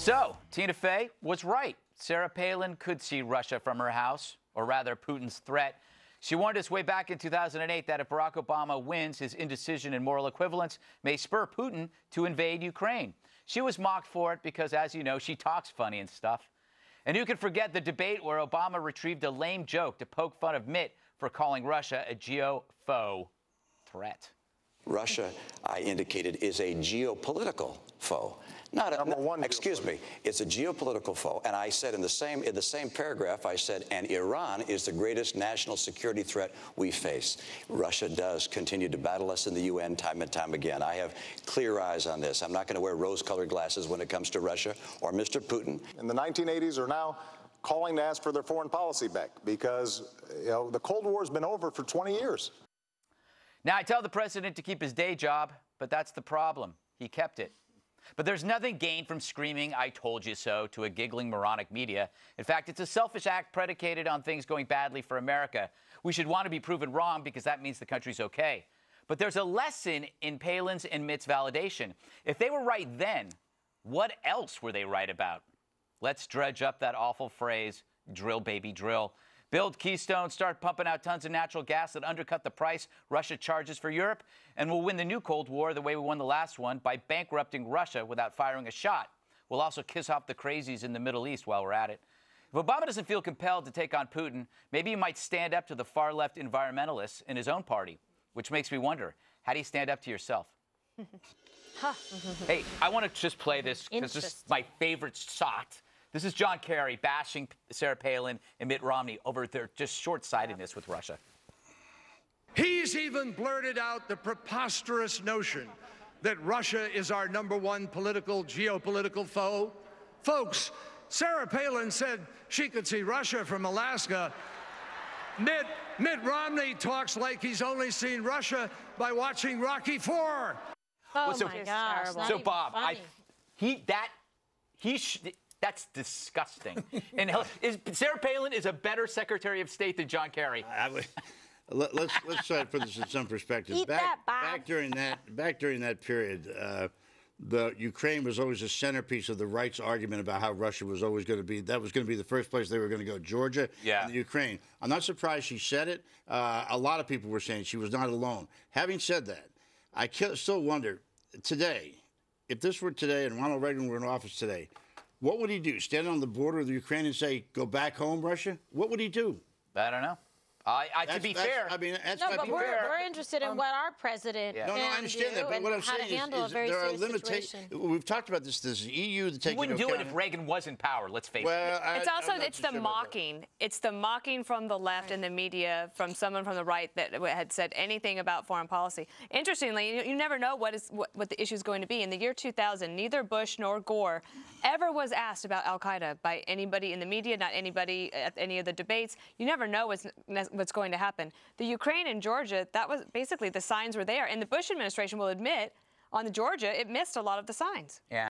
So, Tina Fey was right. Sarah Palin could see Russia from her house, or rather Putin's threat. She warned us way back in 2008 that if Barack Obama wins, his indecision and moral equivalence may spur Putin to invade Ukraine. She was mocked for it because, as you know, she talks funny and stuff. And who could forget the debate where Obama retrieved a lame joke to poke fun of Mitt for calling Russia a geo-foe threat. Russia, I indicated, is a geopolitical foe. Not a, excuse me, it's a geopolitical foe. And I said in the same paragraph, I said, and Iran is the greatest national security threat we face. Russia does continue to battle us in the UN time and time again. I have clear eyes on this. I'm not going to wear rose-colored glasses when it comes to Russia or Mr. Putin. In the 1980s are now calling to ask for their foreign policy back because, the Cold War has been over for 20 years. Now, I tell the president to keep his day job, but that's the problem. He kept it. But there's nothing gained from screaming, "I told you so," to a giggling moronic media. In fact, it's a selfish act predicated on things going badly for America. We should want to be proven wrong because that means the country's okay. But there's a lesson in Palin's and Mitt's validation. If they were right then, what else were they right about? Let's dredge up that awful phrase, drill, baby, drill. Build Keystone, start pumping out tons of natural gas that undercut the price Russia charges for Europe, and we'll win the new Cold War the way we won the last one, by bankrupting Russia without firing a shot. We'll also kiss off the crazies in the Middle East while we're at it. If Obama doesn't feel compelled to take on Putin, maybe he might stand up to the far-left environmentalists in his own party, which makes me wonder, how do you stand up to yourself? Hey, I want to just play this because this is my favorite shot. This is John Kerry bashing Sarah Palin and Mitt Romney over their just short-sightedness with Russia. He's even blurted out the preposterous notion that Russia is our #1 geopolitical foe. Folks, Sarah Palin said she could see Russia from Alaska. Mitt Romney talks like he's only seen Russia by watching Rocky IV. Oh, my gosh. So, Bob, that's disgusting. And Sarah Palin is a better Secretary of State than John Kerry. Let's try to put this in some perspective. Back during that period, the Ukraine was always a centerpiece of the right's argument about how Russia was always going to be. That was going to be the first place they were going to go, Georgia and the Ukraine. I'm not surprised she said it. A lot of people were saying she was not alone. Having said that, I still wonder today, if this were today and Ronald Reagan were in office today, what would he do? Stand on the border of the Ukraine and say, "Go back home, Russia"? What would he do? I don't know. To be fair, but we're interested in what our president No, I understand that, but what I'm saying is there are limitations. We've talked about this EU to take. You wouldn't do it if Reagan was in power. Let's face it. It's the mocking. It's the mocking from the left and the media, from someone from the right that had said anything about foreign policy. Interestingly, you never know what the issue is going to be. In the year 2000, neither Bush nor Gore ever was asked about al-Qaeda by anybody in the media, not anybody at any of the debates. You never know what's going to happen. The Ukraine and Georgia, that was basically the signs were there. And the Bush administration will admit on the Georgia, it missed a lot of the signs. Yeah.